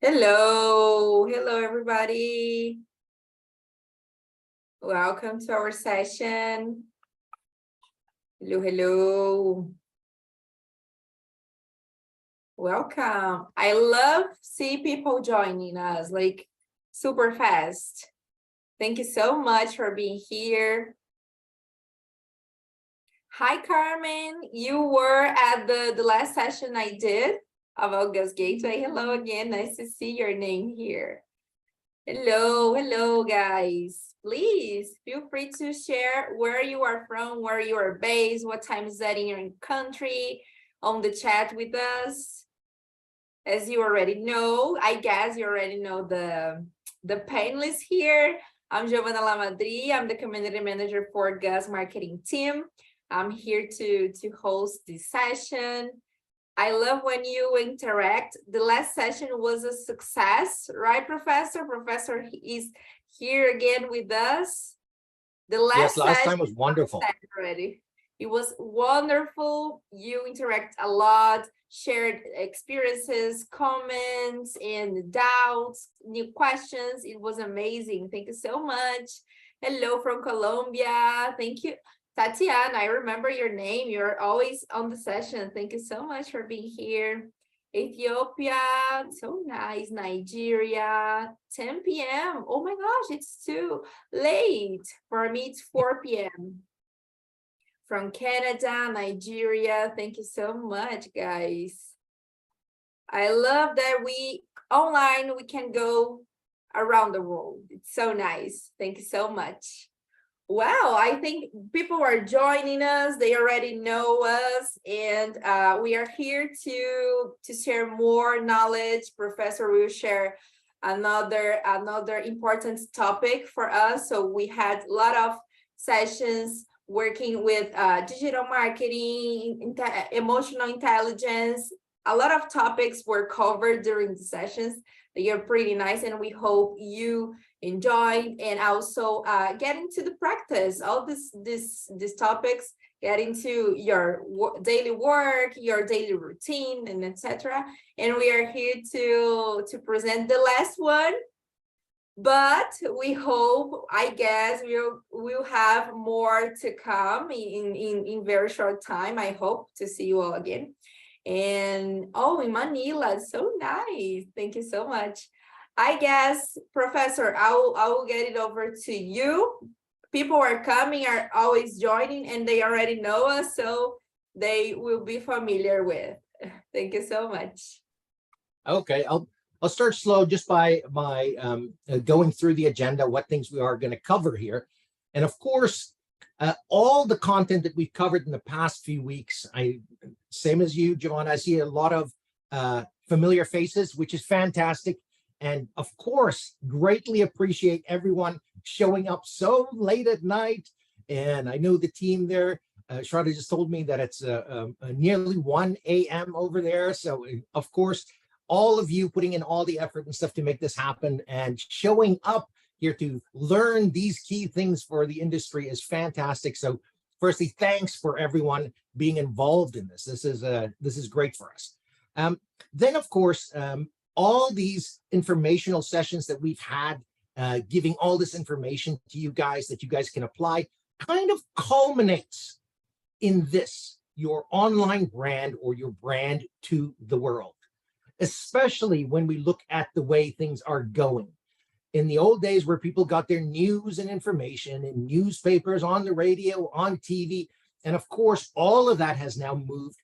Hello, everybody. Welcome to our session. Hello. Welcome. I love see people joining us like super fast. Thank you so much for being here. Hi, Carmen. You were at the last session I did of August Gateway. Hello again. Nice to see your name here. Hello, guys. Please feel free to share where you are from, where you are based, what time is that in your country, on the chat with us. As you already know, I guess you already know the panelists here. I'm Giovanna Lamadri. I'm the community manager for GUS marketing team. I'm here to host this session. I love when you interact. The last session was a success, right, Professor? Professor is here again with us. The last time was wonderful. Already. It was wonderful. You interact a lot, shared experiences, comments, and doubts, new questions. It was amazing. Thank you so much. Hello from Colombia. Thank you. Tatiana, I remember your name. You're always on the session. Thank you so much for being here. Ethiopia, so nice. Nigeria, 10 p.m. Oh my gosh, it's too late. For me, it's 4 p.m. From Canada, Nigeria, thank you so much, guys. I love that online, we can go around the world. It's so nice. Thank you so much. Wow, I think people are joining us. They already know us, and we are here to share more knowledge. Professor will share another important topic for us. So we had a lot of sessions working with digital marketing, emotional intelligence. A lot of topics were covered during the sessions. They are pretty nice, and we hope you enjoy and also get into the practice. All these topics, get into your daily work, your daily routine, and etc. And we are here to present the last one. But we hope, I guess, we'll have more to come in very short time. I hope to see you all again. And in Manila, so nice. Thank you so much. I guess, Professor, I will get it over to you. People are coming, are always joining, and they already know us, so they will be familiar with. Thank you so much. Okay, I'll start slow just by going through the agenda, what things we are going to cover here. And of course, all the content that we've covered in the past few weeks, same as you, John, I see a lot of familiar faces, which is fantastic. And of course, greatly appreciate everyone showing up so late at night. And I know the team there, Shraddha just told me that it's nearly 1 a.m. over there. So of course, all of you putting in all the effort and stuff to make this happen and showing up here to learn these key things for the industry is fantastic. So firstly, thanks for everyone being involved in this. This is great for us. Then, of course, all these informational sessions that we've had, giving all this information to you guys that you guys can apply, kind of culminates in this, your online brand or your brand to the world, especially when we look at the way things are going. In the old days where people got their news and information in newspapers, on the radio, on TV, and of course, all of that has now moved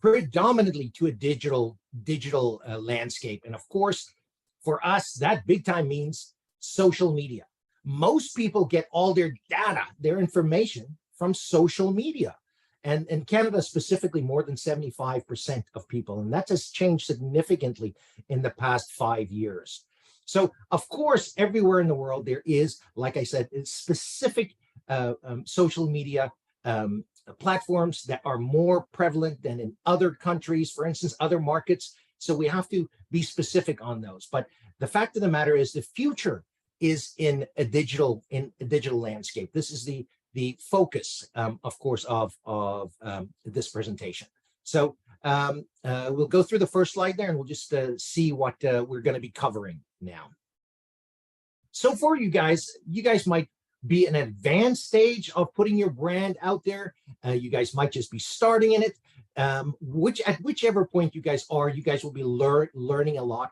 predominantly to a digital landscape. And of course, for us, that big time means social media. Most people get all their data, their information from social media. And in Canada specifically, more than 75% of people. And that has changed significantly in the past 5 years. So, of course, everywhere in the world, there is, like I said, specific social media platforms that are more prevalent than in other countries, for instance, other markets. So we have to be specific on those. But the fact of the matter is the future is in a digital landscape. This is the focus, of course, of this presentation. So we'll go through the first slide there and we'll just see what we're going to be covering now. So for you guys might be an advanced stage of putting your brand out there. You guys might just be starting in it. At whichever point you guys are, you guys will be learning a lot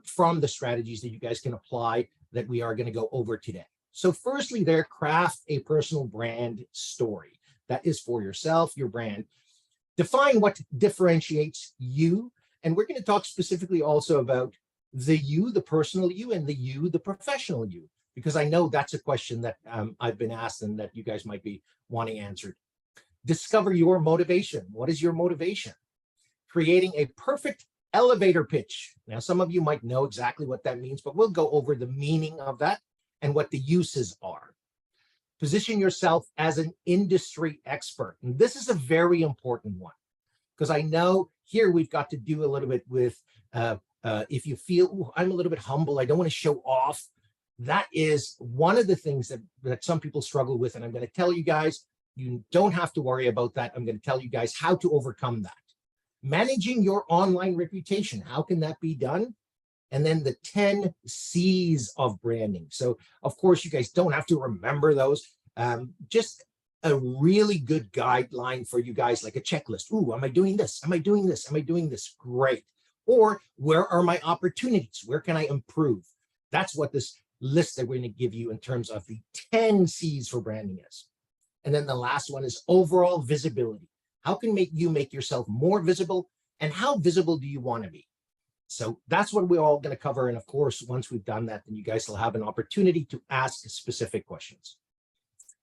from the strategies that you guys can apply that we are going to go over today. So firstly, there, craft a personal brand story. That is for yourself, your brand. Define what differentiates you. And we're going to talk specifically also about the you, the personal you, and the you, the professional you, because I know that's a question that I've been asked and that you guys might be wanting answered. Discover your motivation. What is your motivation? Creating a perfect elevator pitch. Now, some of you might know exactly what that means, but we'll go over the meaning of that and what the uses are. Position yourself as an industry expert. And this is a very important one, because I know here we've got to do a little bit with, if you feel, I'm a little bit humble, I don't want to show off. That is one of the things that some people struggle with. And I'm going to tell you guys, you don't have to worry about that. I'm going to tell you guys how to overcome that. Managing your online reputation. How can that be done? And then the 10 C's of branding. So of course, you guys don't have to remember those. Just a really good guideline for you guys, like a checklist. Ooh, am I doing this? Am I doing this? Am I doing this? Great. Or where are my opportunities? Where can I improve? That's what this list that we're going to give you in terms of the 10 C's for branding is. And then the last one is overall visibility. How can you make yourself more visible, and how visible do you want to be? So that's what we're all going to cover. And of course, once we've done that, then you guys will have an opportunity to ask specific questions.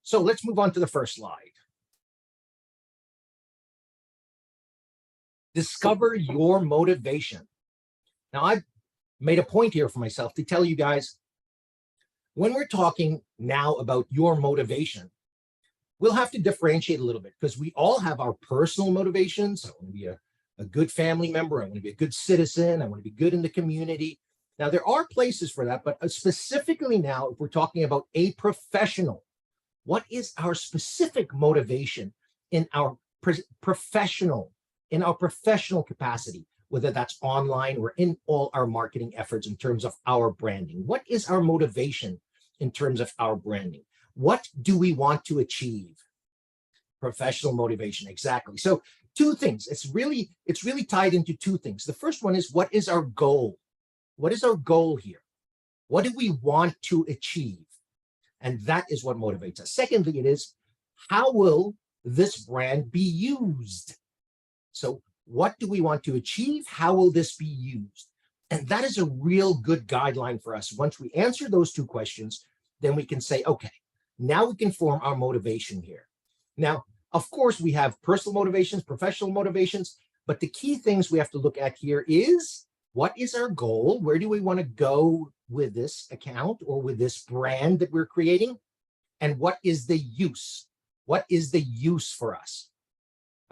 So let's move on to the first slide. Discover your motivation. Now, I've made a point here for myself to tell you guys, when we're talking now about your motivation, we'll have to differentiate a little bit, because we all have our personal motivations. I want to be a good family member. I want to be a good citizen. I want to be good in the community. Now, there are places for that, but specifically now, if we're talking about a professional, what is our specific motivation in our professional capacity, whether that's online or in all our marketing efforts in terms of our branding? What is our motivation in terms of our branding? What do we want to achieve? Professional motivation, exactly. So two things. It's really tied into two things. The first one is, what is our goal? What is our goal here? What do we want to achieve? And that is what motivates us. Secondly, it is, how will this brand be used? So what do we want to achieve? How will this be used? And that is a real good guideline for us. Once we answer those two questions, then we can say, okay, now we can form our motivation here. Now, of course, we have personal motivations, professional motivations, but the key things we have to look at here is, what is our goal? Where do we want to go with this account or with this brand that we're creating? And what is the use? What is the use for us?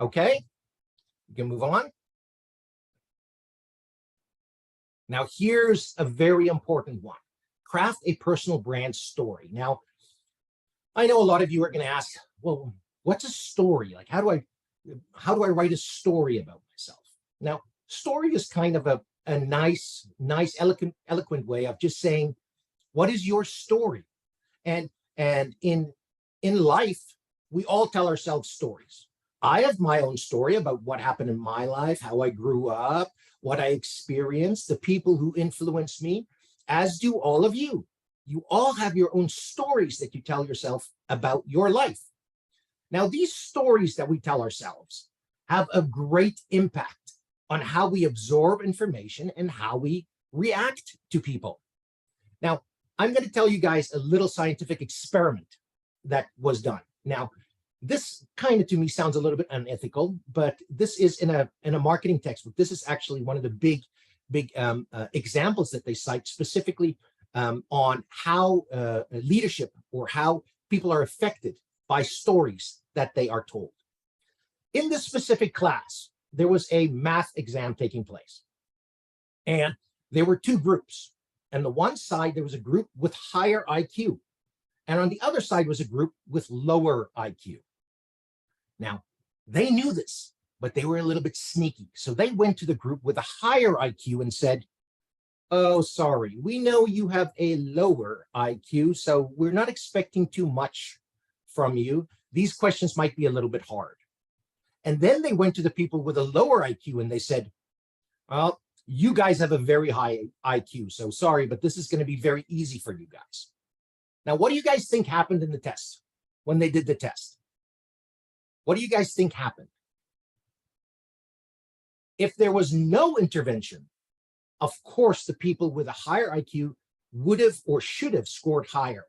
Okay, you can move on. Now, here's a very important one. Craft a personal brand story. Now, I know a lot of you are going to ask, well, what's a story? Like, how do I write a story about myself? Now, story is kind of a nice, eloquent way of just saying, what is your story? And in life, we all tell ourselves stories. I have my own story about what happened in my life, how I grew up, what I experienced, the people who influenced me, as do all of you. You all have your own stories that you tell yourself about your life. Now, these stories that we tell ourselves have a great impact on how we absorb information and how we react to people. Now, I'm going to tell you guys a little scientific experiment that was done. Now, this kind of to me sounds a little bit unethical, but this is in a marketing textbook. This is actually one of the big examples that they cite specifically on how leadership or how people are affected by stories that they are told. In this specific class, there was a math exam taking place, and there were two groups. And the one side, there was a group with higher IQ, and on the other side was a group with lower IQ. Now, they knew this. but they were a little bit sneaky. So they went to the group with a higher IQ and said, oh, sorry, we know you have a lower IQ, so we're not expecting too much from you. These questions might be a little bit hard. And then they went to the people with a lower IQ and they said, well, you guys have a very high IQ, so sorry, but this is going to be very easy for you guys. Now, what do you guys think happened in the test when they did the test? What do you guys think happened? If there was no intervention, of course, the people with a higher IQ would have or should have scored higher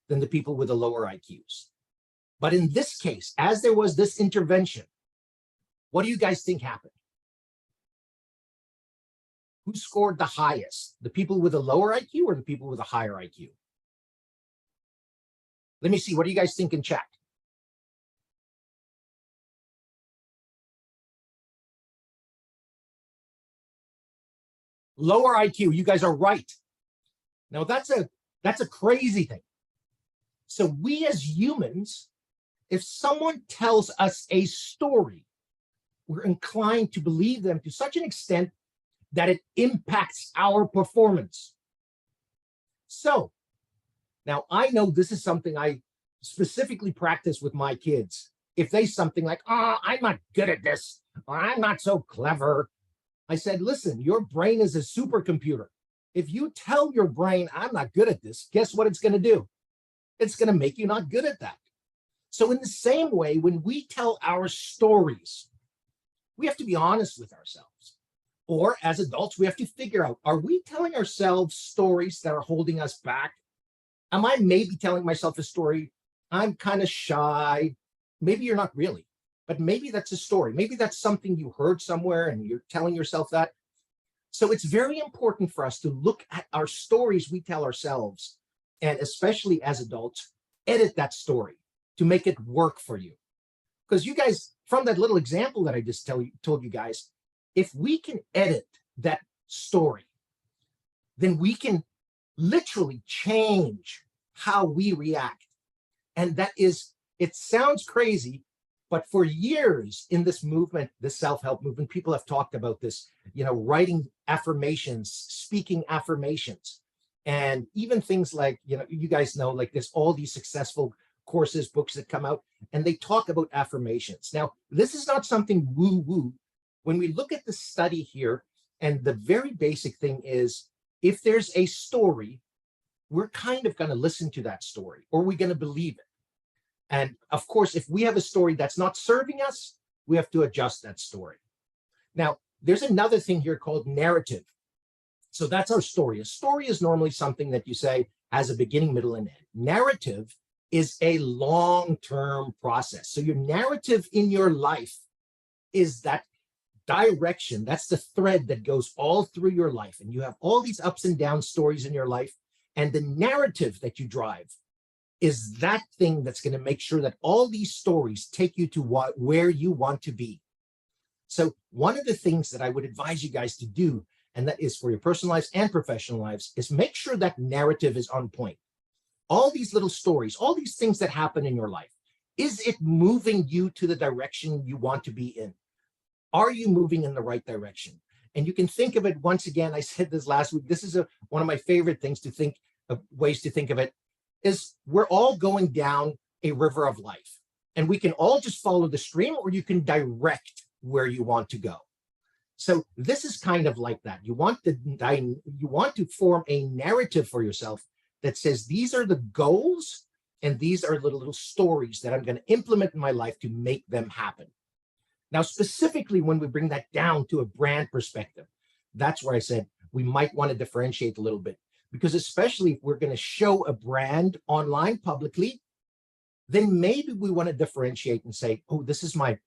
than the people with the lower IQs. But in this case, as there was this intervention, what do you guys think happened? Who scored the highest? The people with a lower IQ or the people with a higher IQ? Let me see. What do you guys think in chat? Lower IQ. You guys are right. Now that's a crazy thing. So we as humans, if someone tells us a story, we're inclined to believe them to such an extent that it impacts our performance. So now I know this is something I specifically practice with my kids. If they something like, oh, I'm not good at this, or I'm not so clever, I said, listen, your brain is a supercomputer. If you tell your brain, I'm not good at this, guess what it's going to do? It's going to make you not good at that. So in the same way, when we tell our stories, we have to be honest with ourselves. Or as adults, we have to figure out, are we telling ourselves stories that are holding us back? Am I maybe telling myself a story? I'm kind of shy. Maybe you're not really, but maybe that's a story. Maybe that's something you heard somewhere and you're telling yourself that. So it's very important for us to look at our stories we tell ourselves, and especially as adults, edit that story to make it work for you. Because you guys, from that little example that I just told you guys, if we can edit that story, then we can literally change how we react. And that is, it sounds crazy, but for years in this movement, this self-help movement, people have talked about this, writing affirmations, speaking affirmations, and even things like, you guys know, like there's all these successful courses, books that come out, and they talk about affirmations. Now, this is not something woo-woo. When we look at the study here, and the very basic thing is, if there's a story, we're kind of going to listen to that story, or we're going to believe it. And of course, if we have a story that's not serving us, we have to adjust that story. Now, there's another thing here called narrative. So that's our story. A story is normally something that you say has a beginning, middle, and end. Narrative is a long-term process. So your narrative in your life is that direction. That's the thread that goes all through your life. And you have all these ups and down stories in your life. And the narrative that you drive is that thing that's going to make sure that all these stories take you to where you want to be. So one of the things that I would advise you guys to do, and that is for your personal lives and professional lives, is make sure that narrative is on point. All these little stories, all these things that happen in your life, is it moving you to the direction you want to be in? Are you moving in the right direction? And you can think of it, once again, I said this last week, this is one of my favorite things to think of, ways to think of it, is we're all going down a river of life. And we can all just follow the stream, or you can direct where you want to go. So this is kind of like that. You want to form a narrative for yourself that says, these are the goals, and these are the little stories that I'm going to implement in my life to make them happen. Now, specifically, when we bring that down to a brand perspective, that's where I said we might want to differentiate a little bit, because especially if we're going to show a brand online publicly, then maybe we want to differentiate and say, oh, this is my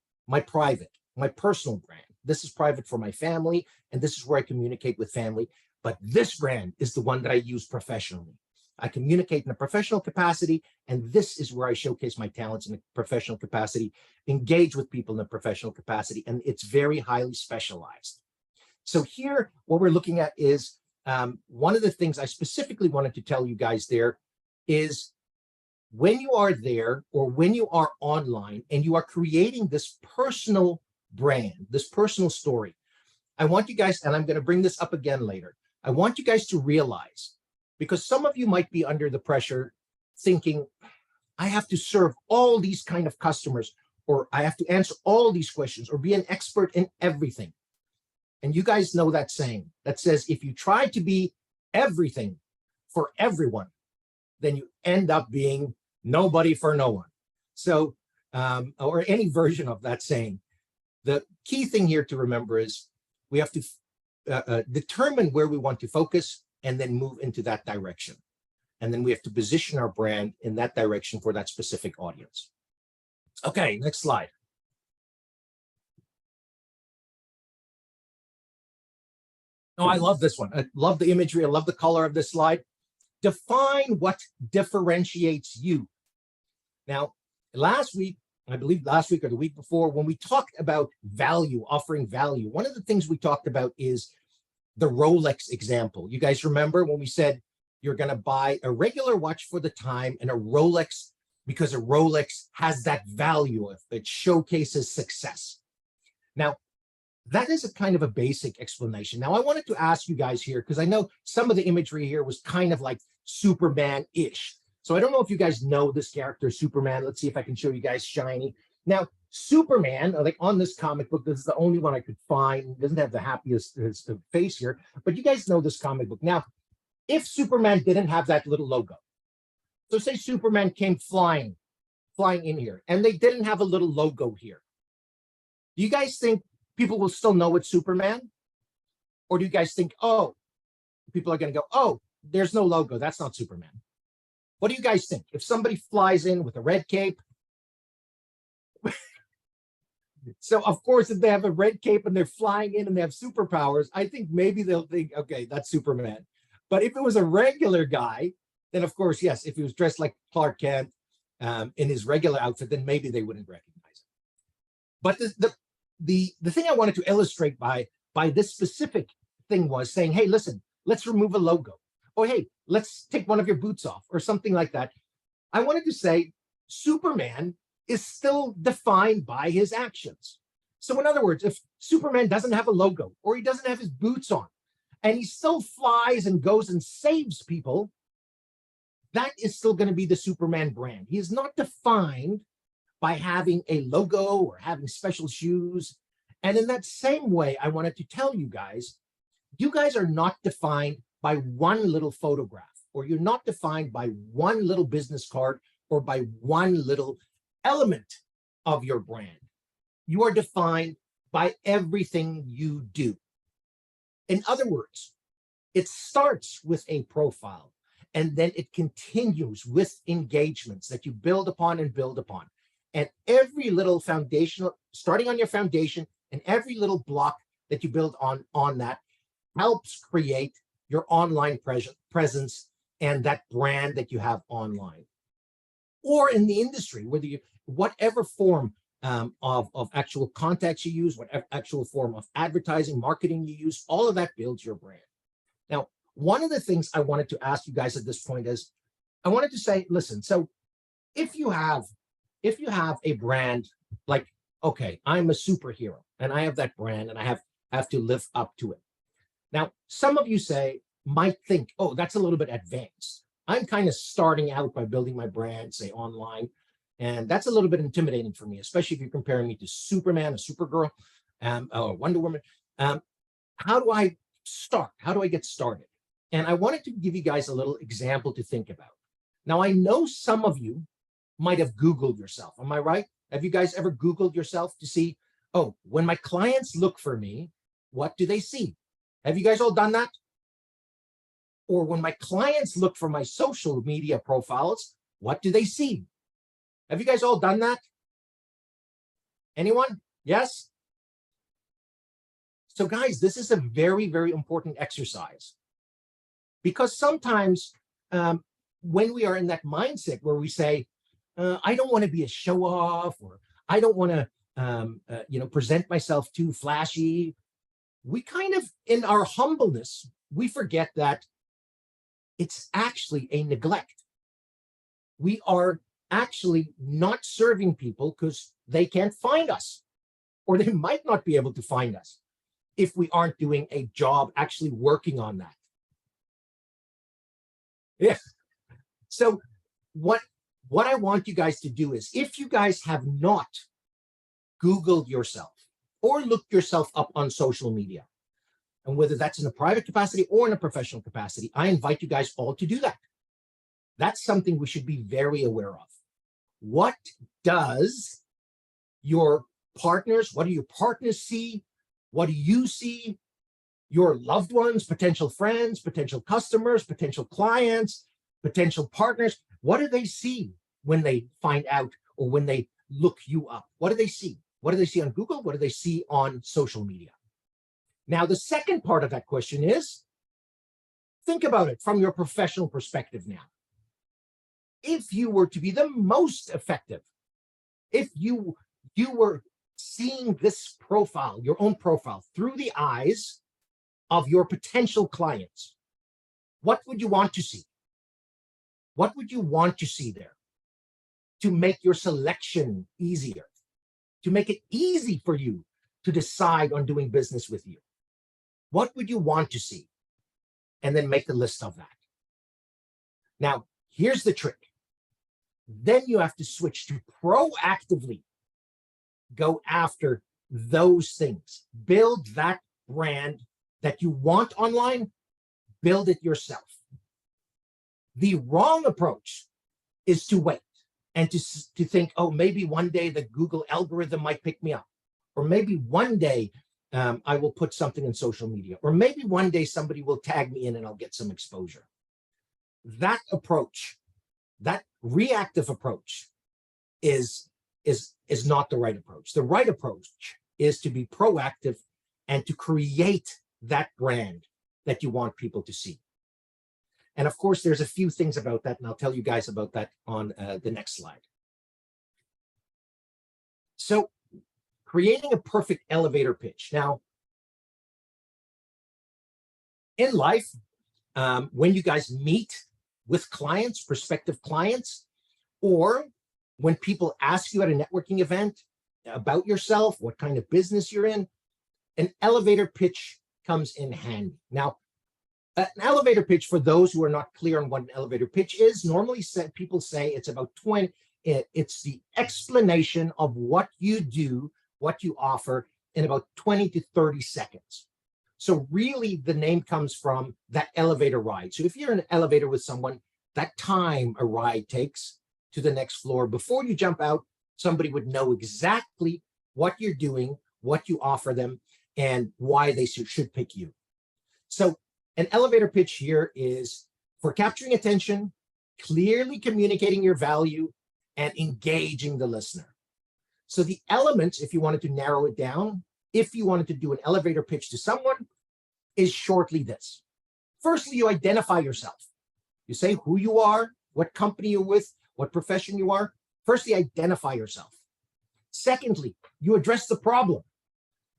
private, my personal brand. This is private for my family, and this is where I communicate with family. But this brand is the one that I use professionally. I communicate in a professional capacity, and this is where I showcase my talents in a professional capacity, engage with people in a professional capacity, and it's very highly specialized. So here, what we're looking at is one of the things I specifically wanted to tell you guys there is, when you are there or when you are online and you are creating this personal brand, this personal story, I want you guys, and I'm going to bring this up again later, I want you guys to realize, because some of you might be under the pressure thinking, I have to serve all these kind of customers, or I have to answer all these questions, or be an expert in everything. And you guys know that saying that says, if you try to be everything for everyone, then you end up being nobody for no one. So, or any version of that saying. The key thing here to remember is we have to determine where we want to focus and then move into that direction. And then we have to position our brand in that direction for that specific audience. Okay, next slide. Oh, I love this one. I love the imagery. I love the color of this slide. Define what differentiates you. Now, last week, I believe last week or the week before, when we talked about value, offering value, one of the things we talked about is the Rolex example. You guys remember when we said you're going to buy a regular watch for the time and a Rolex because a Rolex has that value of it, showcases success. Now, that is a kind of a basic explanation. Now, I wanted to ask you guys here, because I know some of the imagery here was kind of like Superman-ish. So I don't know if you guys know this character, Superman. Let's see if I can show you guys shiny. Now, Superman, like on this comic book, this is the only one I could find. It doesn't have the happiest face here, but you guys know this comic book. Now, if Superman didn't have that little logo, so say Superman came flying in here, and they didn't have a little logo here, do you guys think people will still know it's Superman? Or do you guys think, oh, people are going to go, oh, there's no logo, that's not Superman? What do you guys think? If somebody flies in with a red cape, so of course, if they have a red cape and they're flying in and they have superpowers, I think maybe they'll think, okay, that's Superman. But if it was a regular guy, then of course, yes, if he was dressed like Clark Kent in his regular outfit, then maybe they wouldn't recognize him. But the thing I wanted to illustrate by this specific thing was saying, hey, listen, let's remove a logo. Or hey, let's take one of your boots off or something like that. I wanted to say Superman is still defined by his actions. So in other words, if Superman doesn't have a logo or he doesn't have his boots on and he still flies and goes and saves people, that is still going to be the Superman brand. He is not defined by having a logo or having special shoes. And in that same way, I wanted to tell you guys are not defined by one little photograph, or you're not defined by one little business card or by one little element of your brand. You are defined by everything you do. In other words, it starts with a profile, and then it continues with engagements that you build upon and build upon. And every little foundational, starting on your foundation, and every little block that you build on that helps create your online presence and that brand that you have online. Or in the industry, whatever form of actual contacts you use, whatever actual form of advertising, marketing you use, all of that builds your brand. Now, one of the things I wanted to ask you guys at this point is, I wanted to say, listen, so if you have a brand like, okay, I'm a superhero and I have that brand and I have to live up to it. Now, some of you might think, oh, that's a little bit advanced. I'm kind of starting out by building my brand, say online, and that's a little bit intimidating for me, especially if you're comparing me to Superman, or Supergirl, or Wonder Woman. How do I start? How do I get started? And I wanted to give you guys a little example to think about. Now, I know some of you might have Googled yourself. Am I right? Have you guys ever Googled yourself to see, oh, when my clients look for me, what do they see? Have you guys all done that? Or when my clients look for my social media profiles, what do they see? Have you guys all done that? Anyone? Yes? So guys, this is a very, very important exercise, because sometimes when we are in that mindset where we say, I don't want to be a show off, or I don't want to present myself too flashy, we kind of, in our humbleness, we forget that it's actually a neglect. We are actually not serving people because they can't find us. or they might not be able to find us if we aren't doing a job actually working on that. Yeah. So what I want you guys to do is, if you guys have not Googled yourself or looked yourself up on social media, and whether that's in a private capacity or in a professional capacity, I invite you guys all to do that. That's something we should be very aware of. What does your partners, what do your partners see? What do you see? Your loved ones, potential friends, potential customers, potential clients, potential partners, what do they see when they find out or when they look you up? What do they see? What do they see on Google? What do they see on social media? Now, the second part of that question is, think about it from your professional perspective now. If you were to be the most effective, if you were seeing this profile, your own profile, through the eyes of your potential clients, what would you want to see? What would you want to see there to make your selection easier, to make it easy for you to decide on doing business with you? What would you want to see? And then make a list of that. Now, here's the trick. Then you have to switch to proactively go after those things. Build that brand that you want online, build it yourself. The wrong approach is to wait and to think, oh, maybe one day the Google algorithm might pick me up, or maybe one day I will put something in social media, or maybe one day somebody will tag me in and I'll get some exposure. That approach, that reactive approach is not the right approach. The right approach is to be proactive and to create that brand that you want people to see. And of course, there's a few things about that, and I'll tell you guys about that on the next slide. So, creating a perfect elevator pitch. Now, in life, when you guys meet with clients, prospective clients, or when people ask you at a networking event about yourself, what kind of business you're in, an elevator pitch comes in handy. Now, an elevator pitch, for those who are not clear on what an elevator pitch is, normally people say it's about 20, it's the explanation of what you do, what you offer in about 20 to 30 seconds. So really the name comes from that elevator ride. So if you're in an elevator with someone, that time a ride takes to the next floor, before you jump out, somebody would know exactly what you're doing, what you offer them, and why they should pick you. So an elevator pitch here is for capturing attention, clearly communicating your value, and engaging the listener. So the elements, if you wanted to narrow it down, if you wanted to do an elevator pitch to someone, is shortly this. Firstly, you identify yourself. You say who you are, what company you're with, what profession you are. Firstly, identify yourself. Secondly, you address the problem.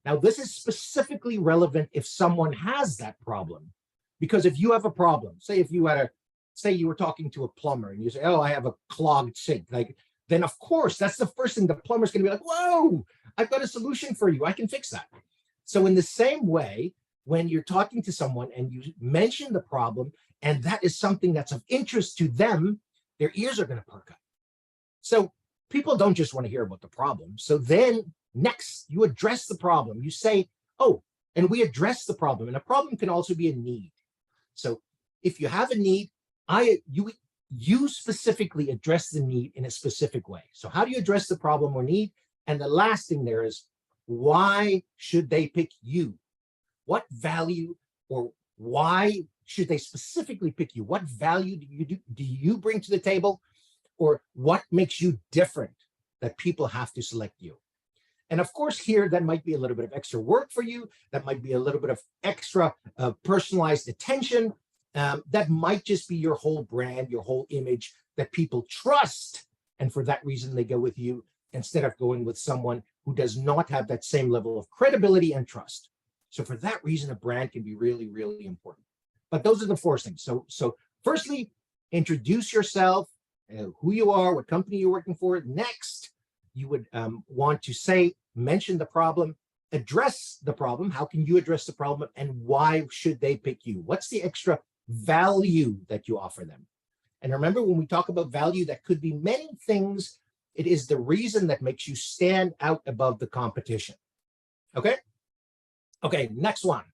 Now, this is specifically relevant if someone has that problem, because if you have a problem, say if you had say you were talking to a plumber and you say, oh, I have a clogged sink, then of course, that's the first thing the plumber's gonna be like, whoa, I've got a solution for you, I can fix that. So in the same way, when you're talking to someone and you mention the problem, and that is something that's of interest to them, their ears are gonna perk up. So people don't just wanna hear about the problem. So then next, you address the problem. You say, oh, and we address the problem. And a problem can also be a need. So if you have a need, you specifically address the need in a specific way. So how do you address the problem or need? And the last thing there is, why should they pick you? What value, or why should they specifically pick you? What value do you bring to the table? Or what makes you different that people have to select you? And of course, here, that might be a little bit of extra work for you. That might be a little bit of extra personalized attention. That might just be your whole brand, your whole image that people trust. And for that reason, they go with you instead of going with someone who does not have that same level of credibility and trust. So for that reason, a brand can be really, really important. But those are the four things. So firstly, introduce yourself, who you are, what company you're working for. Next, you would want to say, mention the problem, address the problem. How can you address the problem, and why should they pick you? What's the extra value that you offer them? And remember, when we talk about value, that could be many things. It is the reason that makes you stand out above the competition. Okay? Okay, next one.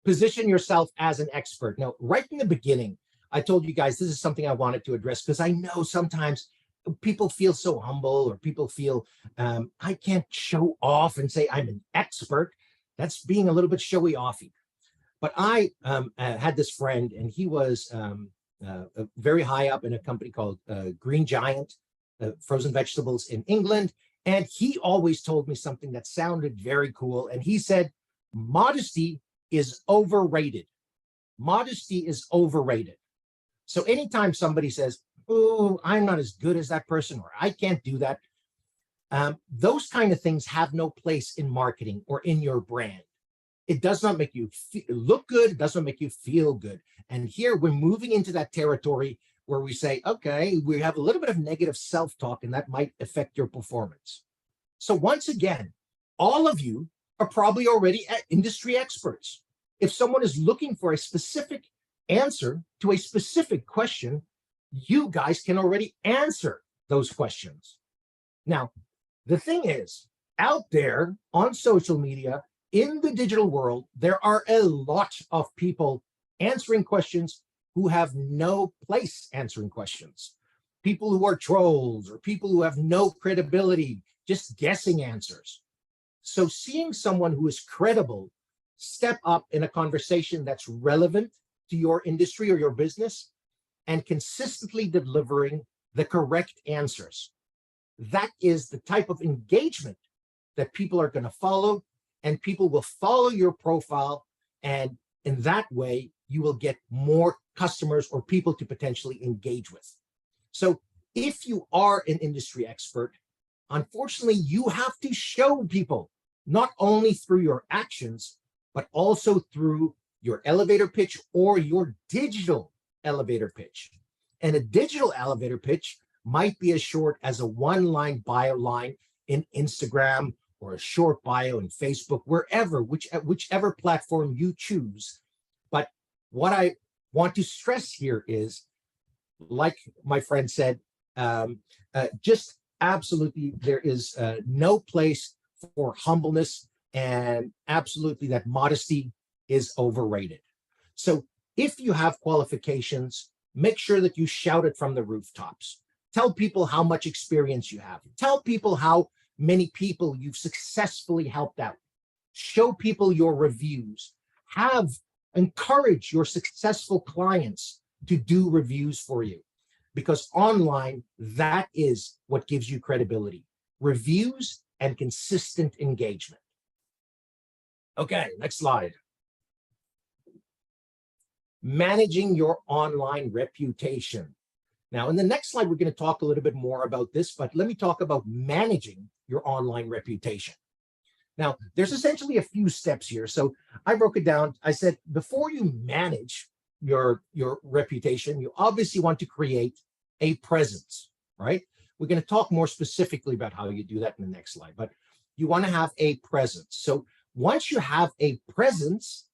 Position yourself as an expert. Now, right in the beginning, I told you guys this is something I wanted to address, because I know sometimes people feel so humble, or people feel I can't show off and say I'm an expert. That's being a little bit showy offy. But I had this friend, and he was very high up in a company called Green Giant, frozen vegetables in England. And he always told me something that sounded very cool. And he said, modesty is overrated. Modesty is overrated. So anytime somebody says, oh, I'm not as good as that person, or I can't do that, those kind of things have no place in marketing or in your brand. It does not make you look good. It doesn't make you feel good. And here we're moving into that territory where we say, okay, we have a little bit of negative self-talk, and that might affect your performance. So once again, all of you are probably already industry experts. If someone is looking for a specific answer to a specific question, you guys can already answer those questions. Now, the thing is, out there on social media, in the digital world, there are a lot of people answering questions who have no place answering questions. People who are trolls, or people who have no credibility, just guessing answers. So seeing someone who is credible step up in a conversation that's relevant to your industry or your business, and consistently delivering the correct answers, that is the type of engagement that people are going to follow, and people will follow your profile. And in that way, you will get more customers or people to potentially engage with. So if you are an industry expert, unfortunately, you have to show people, not only through your actions, but also through your elevator pitch or your digital elevator pitch. And a digital elevator pitch might be as short as a one-line bio line in Instagram, or a short bio in Facebook, wherever, whichever platform you choose. But what I want to stress here is, like my friend said, just absolutely, there is no place for humbleness, and absolutely that modesty is overrated. So if you have qualifications, make sure that you shout it from the rooftops. Tell people how much experience you have. Tell people how many people you've successfully helped out. Show people your reviews. Encourage your successful clients to do reviews for you, because online, that is what gives you credibility. Reviews and consistent engagement. Okay, next slide. Managing your online reputation. Now, in the next slide, we're going to talk a little bit more about this, but let me talk about managing your online reputation. Now, there's essentially a few steps here. So I broke it down. I said, before you manage your reputation, you obviously want to create a presence, right? We're going to talk more specifically about how you do that in the next slide, but you want to have a presence. So once you have a presence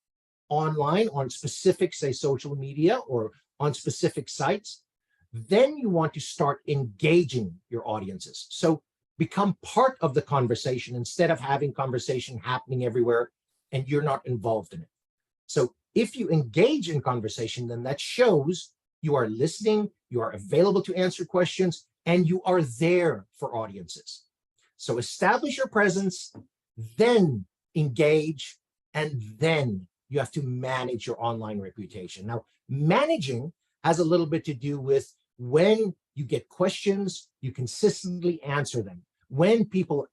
online on specific, say, social media or on specific sites, then you want to start engaging your audiences. So become part of the conversation instead of having conversation happening everywhere and you're not involved in it. So if you engage in conversation, then that shows you are listening, you are available to answer questions, and you are there for audiences. So establish your presence, then engage, and then you have to manage your online reputation. Now, managing has a little bit to do with when you get questions, you consistently answer them. When people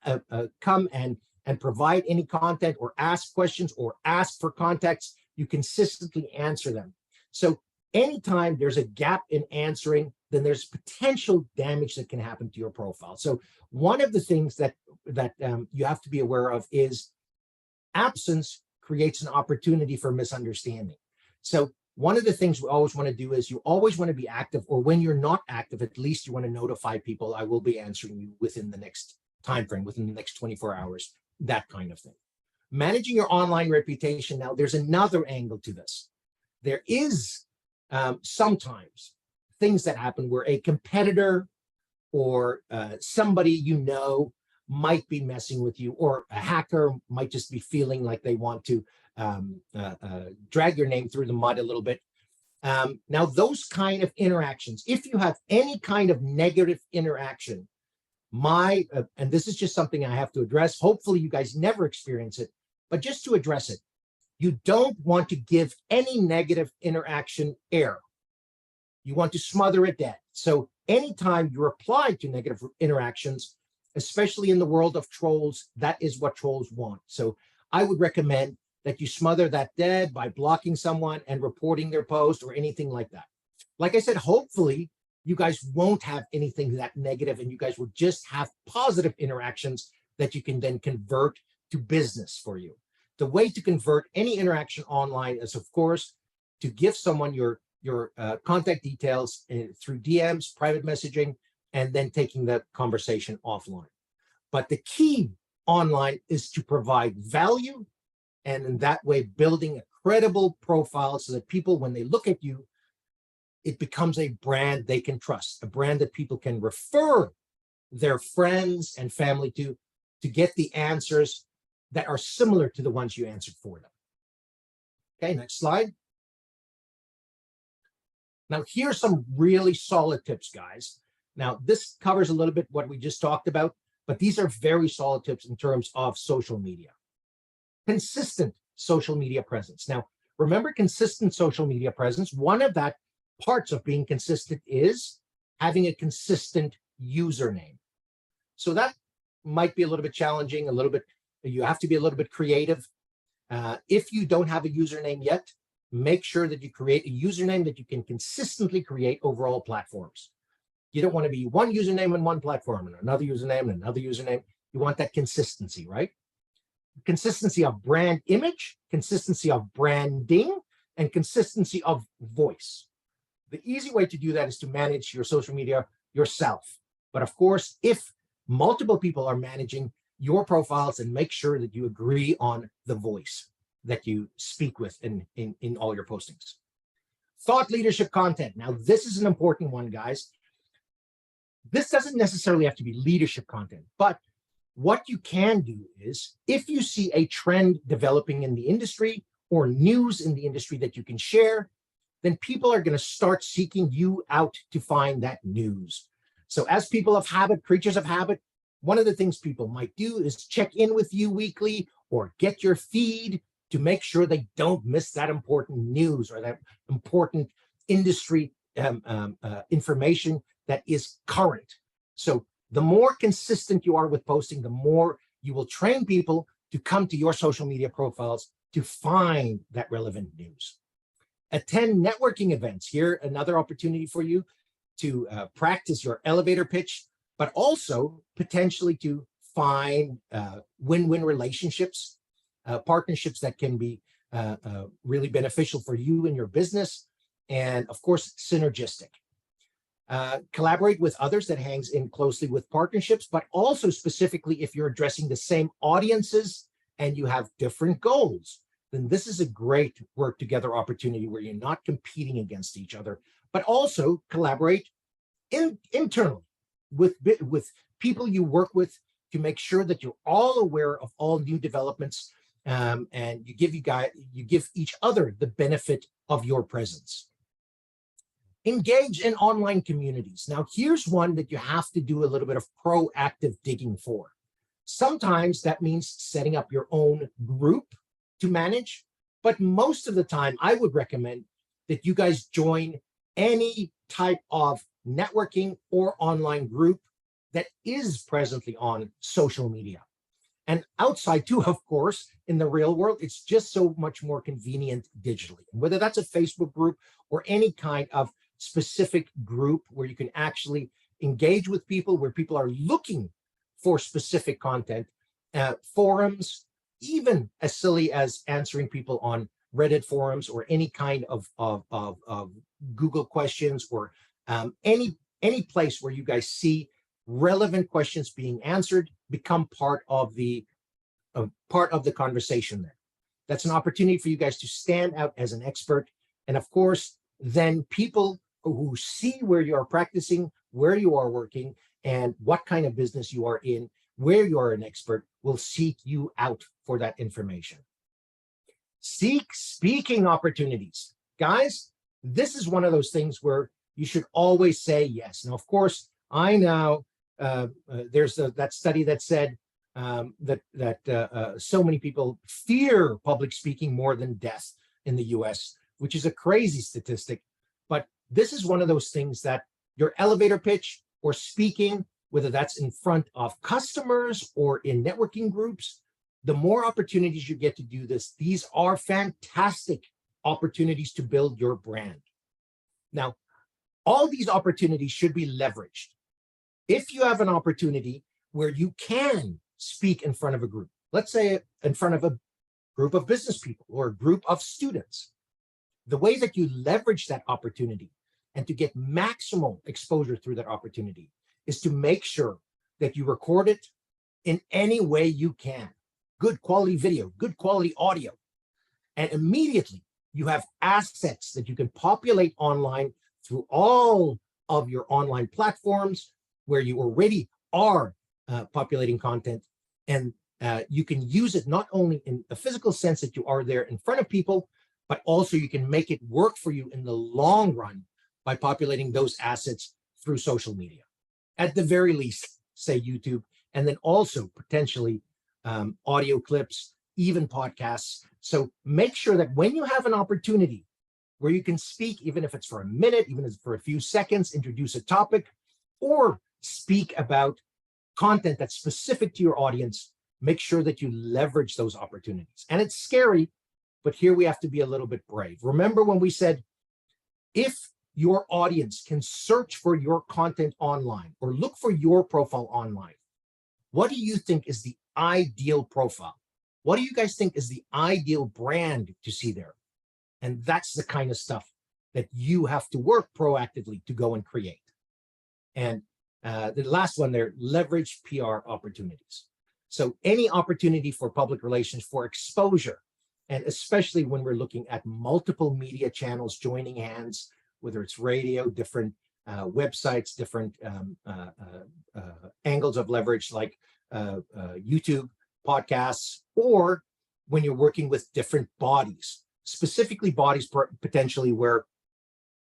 come and provide any content or ask questions or ask for context, you consistently answer them. So anytime there's a gap in answering, then there's potential damage that can happen to your profile. So one of the things that you have to be aware of is absence creates an opportunity for misunderstanding. So one of the things we always want to do is you always want to be active, or when you're not active, at least you want to notify people, I will be answering you within the next time frame, within the next 24 hours, that kind of thing. Managing your online reputation. Now, there's another angle to this. There is sometimes things that happen where a competitor or somebody you know might be messing with you, or a hacker might just be feeling like they want to drag your name through the mud a little bit. Now, those kind of interactions, if you have any kind of negative interaction, and this is just something I have to address, hopefully you guys never experience it, but just to address it, you don't want to give any negative interaction air. You want to smother it dead. So anytime you reply to negative interactions, especially in the world of trolls, that is what trolls want. So I would recommend that you smother that dead by blocking someone and reporting their post or anything like that. Like I said, hopefully you guys won't have anything that negative, and you guys will just have positive interactions that you can then convert to business for you. The way to convert any interaction online is, of course, to give someone your contact details through DMs, private messaging, and then taking the conversation offline. But the key online is to provide value, and in that way, building a credible profile so that people, when they look at you, it becomes a brand they can trust, a brand that people can refer their friends and family to get the answers that are similar to the ones you answered for them. Okay, next slide. Now, here's some really solid tips, guys. Now, this covers a little bit what we just talked about, but these are very solid tips in terms of social media. Consistent social media presence. Now, remember, consistent social media presence, one of that parts of being consistent is having a consistent username. So that might be a little bit challenging, a little bit, you have to be a little bit creative. If you don't have a username yet, make sure that you create a username that you can consistently create over all platforms. You don't want to be one username on one platform and another username and another username. You want that consistency, right? Consistency of brand image, consistency of branding, and consistency of voice. The easy way to do that is to manage your social media yourself. But of course, if multiple people are managing your profiles, and make sure that you agree on the voice that you speak with in all your postings. Thought leadership content. Now, this is an important one, guys. This doesn't necessarily have to be leadership content, but what you can do is, if you see a trend developing in the industry or news in the industry that you can share, then people are going to start seeking you out to find that news. So as people of habit, creatures of habit, one of the things people might do is check in with you weekly or get your feed to make sure they don't miss that important news or that important industry information that is current. So the more consistent you are with posting, the more you will train people to come to your social media profiles to find that relevant news. Attend networking events. Here, another opportunity for you to practice your elevator pitch, but also potentially to find win-win relationships, partnerships that can be really beneficial for you and your business, and of course, synergistic. Collaborate with others that hangs in closely with partnerships, but also specifically if you're addressing the same audiences and you have different goals, then this is a great work together opportunity where you're not competing against each other, but also collaborate internally with people you work with to make sure that you're all aware of all new developments, and you give each other the benefit of your presence. Engage in online communities. Now, here's one that you have to do a little bit of proactive digging for. Sometimes that means setting up your own group to manage, but most of the time, I would recommend that you guys join any type of networking or online group that is presently on social media. And outside too, of course, in the real world, it's just so much more convenient digitally. Whether that's a Facebook group or any kind of specific group where you can actually engage with people, where people are looking for specific content, forums, even as silly as answering people on Reddit forums or any kind of Google questions or any place where you guys see relevant questions being answered, become part of the conversation there. That's an opportunity for you guys to stand out as an expert. And of course, then people who see where you are practicing, where you are working, and what kind of business you are in, where you are an expert, will seek you out for that information. Seek speaking opportunities. Guys, this is one of those things where you should always say yes. Now, of course, I know there's that study that said that so many people fear public speaking more than death in the US, which is a crazy statistic. But this is one of those things that your elevator pitch or speaking, whether that's in front of customers or in networking groups, the more opportunities you get to do this, these are fantastic opportunities to build your brand. Now, all these opportunities should be leveraged. If you have an opportunity where you can speak in front of a group, let's say in front of a group of business people or a group of students, the way that you leverage that opportunity and to get maximal exposure through that opportunity is to make sure that you record it in any way you can. Good quality video, good quality audio. And immediately you have assets that you can populate online through all of your online platforms where you already are populating content. And you can use it not only in the physical sense that you are there in front of people, but also you can make it work for you in the long run by populating those assets through social media. At the very least, say YouTube, and then also potentially audio clips, even podcasts. So make sure that when you have an opportunity where you can speak, even if it's for a minute, even if it's for a few seconds, introduce a topic, or speak about content that's specific to your audience, make sure that you leverage those opportunities. And it's scary, but here we have to be a little bit brave. Remember when we said, if your audience can search for your content online or look for your profile online, what do you think is the ideal profile? What do you guys think is the ideal brand to see there? And that's the kind of stuff that you have to work proactively to go and create. And the last one there, leverage PR opportunities. So any opportunity for public relations, for exposure, and especially when we're looking at multiple media channels joining hands, whether it's radio, different websites, different angles of leverage like YouTube, podcasts, or when you're working with different bodies, specifically bodies potentially where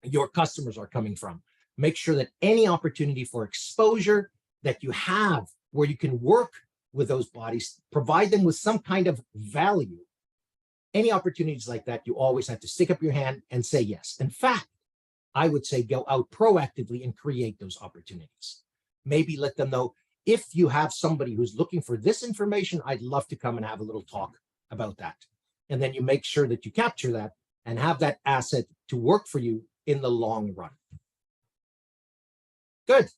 your customers are coming from. Make sure that any opportunity for exposure that you have where you can work with those bodies, provide them with some kind of value. Any opportunities like that, you always have to stick up your hand and say yes. In fact, I would say go out proactively and create those opportunities. Maybe let them know, if you have somebody who's looking for this information, I'd love to come and have a little talk about that. And then you make sure that you capture that and have that asset to work for you in the long run. Good.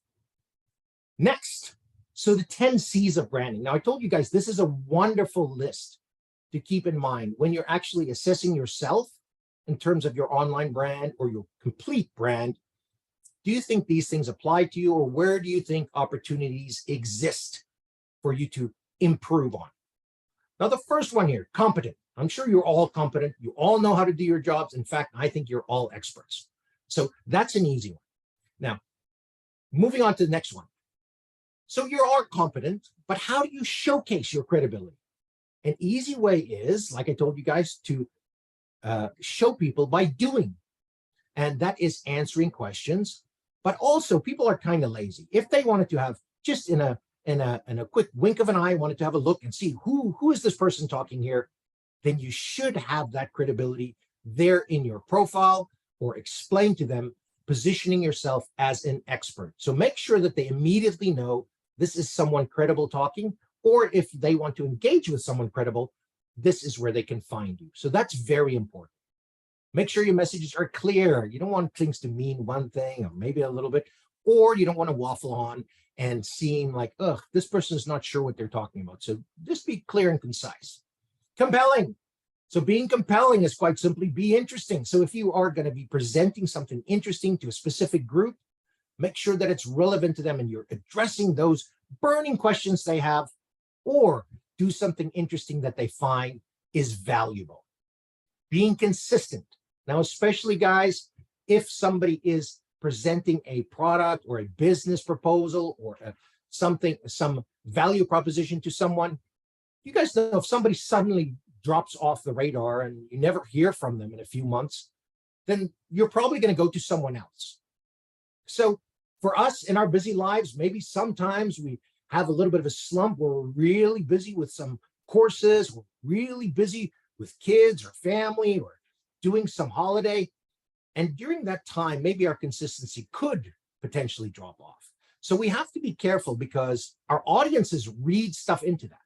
Next, so the 10 C's of branding. Now, I told you guys this is a wonderful list to keep in mind when you're actually assessing yourself in terms of your online brand or your complete brand. Do you think these things apply to you, or where do you think opportunities exist for you to improve on? Now, the first one here, competent. I'm sure you're all competent. You all know how to do your jobs. In fact, I think you're all experts. So that's an easy one. Now, moving on to the next one. So you are competent, but how do you showcase your credibility? An easy way is, like I told you guys, to show people by doing. And that is answering questions. But also, people are kind of lazy. If they wanted to have, just in a quick wink of an eye, wanted to have a look and see who is this person talking here, then you should have that credibility there in your profile, or explain to them, positioning yourself as an expert. So make sure that they immediately know this is someone credible talking, or if they want to engage with someone credible, this is where they can find you. So that's very important. Make sure your messages are clear. You don't want things to mean one thing or maybe a little bit, or you don't want to waffle on and seem like, ugh, this person is not sure what they're talking about. So just be clear and concise. Compelling. So being compelling is quite simply be interesting. So if you are going to be presenting something interesting to a specific group, make sure that it's relevant to them and you're addressing those burning questions they have, or do something interesting that they find is valuable. Being consistent. Now, especially guys, if somebody is presenting a product or a business proposal or some value proposition to someone, you guys know if somebody suddenly drops off the radar and you never hear from them in a few months, then you're probably going to go to someone else. So for us in our busy lives, maybe sometimes we have a little bit of a slump where we're really busy with some courses, we're really busy with kids or family or doing some holiday. And during that time, maybe our consistency could potentially drop off. So we have to be careful because our audiences read stuff into that.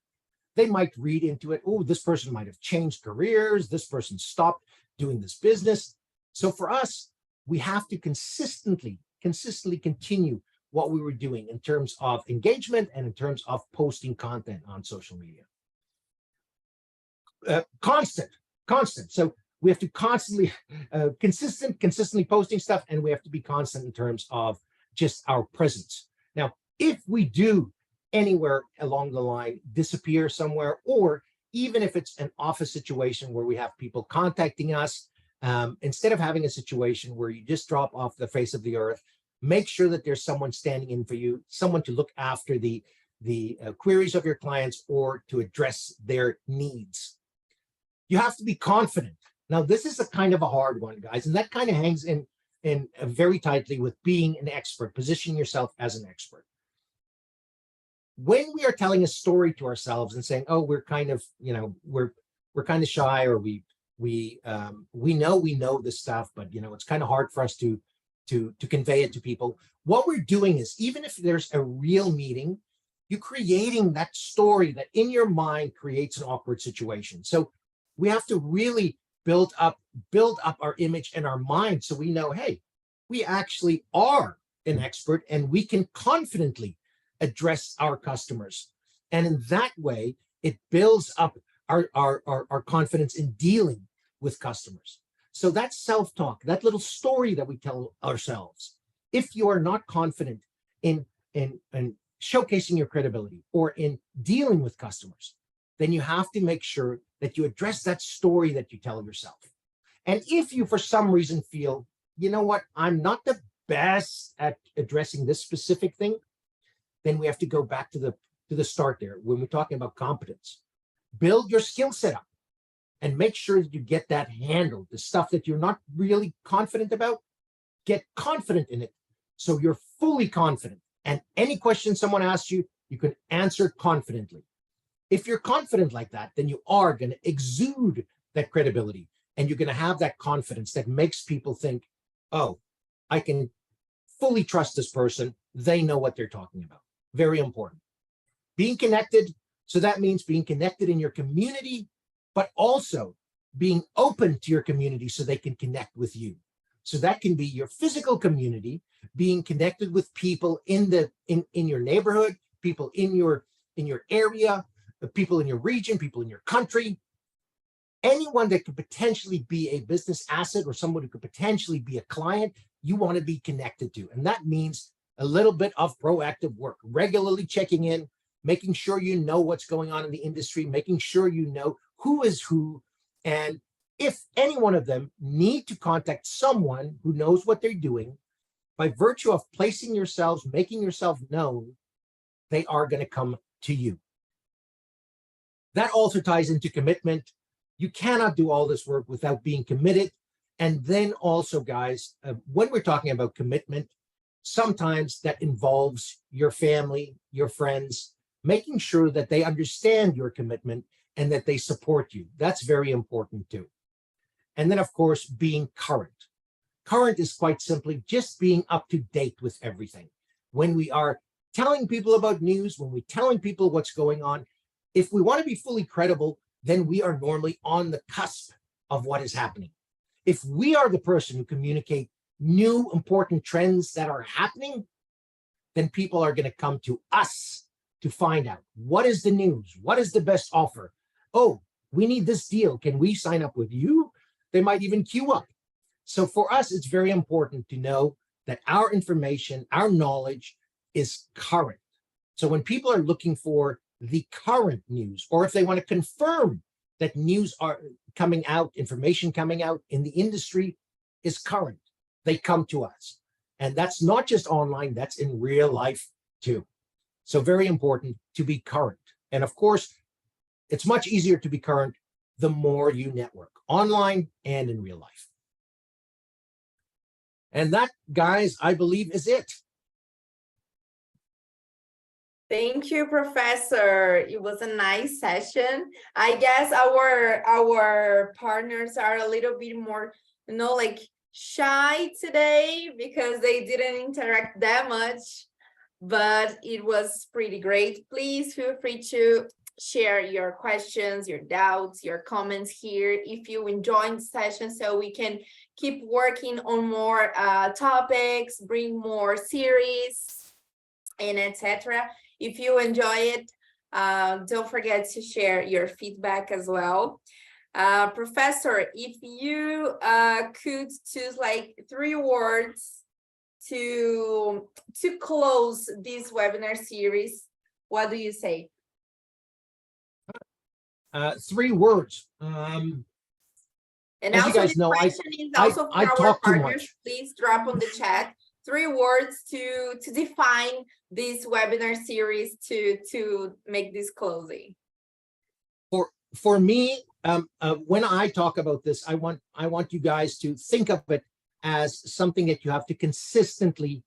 They might read into it, oh, this person might have changed careers, this person stopped doing this business. So for us, we have to consistently continue what we were doing in terms of engagement and in terms of posting content on social media. Constant. So we have to constantly, consistently posting stuff, and we have to be constant in terms of just our presence. Now, if we do anywhere along the line disappear somewhere, or even if it's an office situation where we have people contacting us, instead of having a situation where you just drop off the face of the earth, make sure that there's someone standing in for you, someone to look after the queries of your clients or to address their needs. You have to be confident. Now, this is a kind of a hard one, guys, and that kind of hangs in very tightly with being an expert, positioning yourself as an expert. When we are telling a story to ourselves and saying, oh, we're kind of, we're kind of shy, or we know this stuff, but it's kind of hard for us to convey it to people. What we're doing is, even if there's a real meeting, you're creating that story that in your mind creates an awkward situation. So we have to really build up our image in our mind, so we know, hey, we actually are an expert and we can confidently address our customers. And in that way, it builds up our confidence in dealing with customers. So that self-talk, that little story that we tell ourselves, if you are not confident in showcasing your credibility or in dealing with customers, then you have to make sure that you address that story that you tell yourself. And if you, for some reason, feel, you know what, I'm not the best at addressing this specific thing, then we have to go back to the start there when we're talking about competence. Build your skill set up and make sure that you get that handled. The stuff that you're not really confident about, get confident in it so you're fully confident. And any question someone asks you, you can answer confidently. If you're confident like that, then you are going to exude that credibility, and you're going to have that confidence that makes people think, oh, I can fully trust this person. They know what they're talking about. Very important. Being connected. So that means being connected in your community, but also being open to your community so they can connect with you. So that can be your physical community, being connected with people in your neighborhood, people in your area, people in your region, people in your country, anyone that could potentially be a business asset or someone who could potentially be a client, you want to be connected to. And that means a little bit of proactive work, regularly checking in, making sure you know what's going on in the industry, making sure you know who is who, and if any one of them need to contact someone who knows what they're doing, by virtue of placing yourselves, making yourself known, they are going to come to you. That also ties into commitment. You cannot do all this work without being committed. And then also, guys, when we're talking about commitment, sometimes that involves your family, your friends, making sure that they understand your commitment and that they support you. That's very important too. And then, of course, being current. Current is quite simply just being up to date with everything. When we are telling people about news, when we're telling people what's going on, if we want to be fully credible, then we are normally on the cusp of what is happening. If we are the person who communicate new important trends that are happening, then people are going to come to us to find out what is the news, what is the best offer. Oh, we need this deal. Can we sign up with you? They might even queue up. So for us, it's very important to know that our information, our knowledge is current. So when people are looking for the current news, or if they want to confirm that news are coming out, information coming out in the industry is current, they come to us. And that's not just online, that's in real life too. So very important to be current. And of course, it's much easier to be current the more you network online and in real life. And that, guys, I believe is it. Thank you, Professor. It was a nice session. I guess our partners are a little bit more, like shy today because they didn't interact that much, but it was pretty great. Please feel free to share your questions, your doubts, your comments here if you enjoyed the session, so we can keep working on more topics, bring more series, and etc. If you enjoy it, don't forget to share your feedback as well. Professor, if you could choose like 3 words to close this webinar series, what do you say? 3 words. And as also, you guys this know, question is also I for our talk too partners. much. Please drop on the chat 3 words to define this webinar series to make this closing. For me, when I talk about this, I want you guys to think of it as something that you have to consistently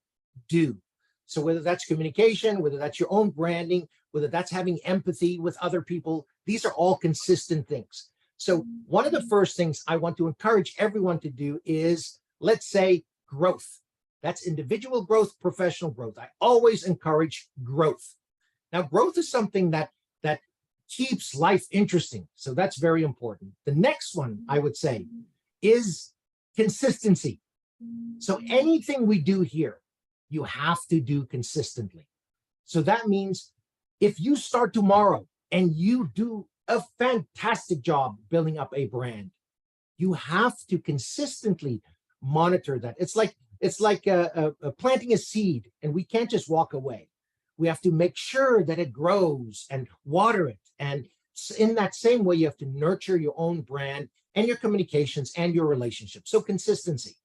do. So whether that's communication, whether that's your own branding, whether that's having empathy with other people, these are all consistent things. So one of the first things I want to encourage everyone to do is, let's say, growth. That's individual growth, professional growth. I always encourage growth. Now, growth is something that keeps life interesting. So that's very important. The next one I would say is consistency. So anything we do here, you have to do consistently. So that means if you start tomorrow and you do a fantastic job building up a brand, you have to consistently monitor that. It's like planting a seed, and we can't just walk away. We have to make sure that it grows and water it. And in that same way, you have to nurture your own brand and your communications and your relationships. So consistency.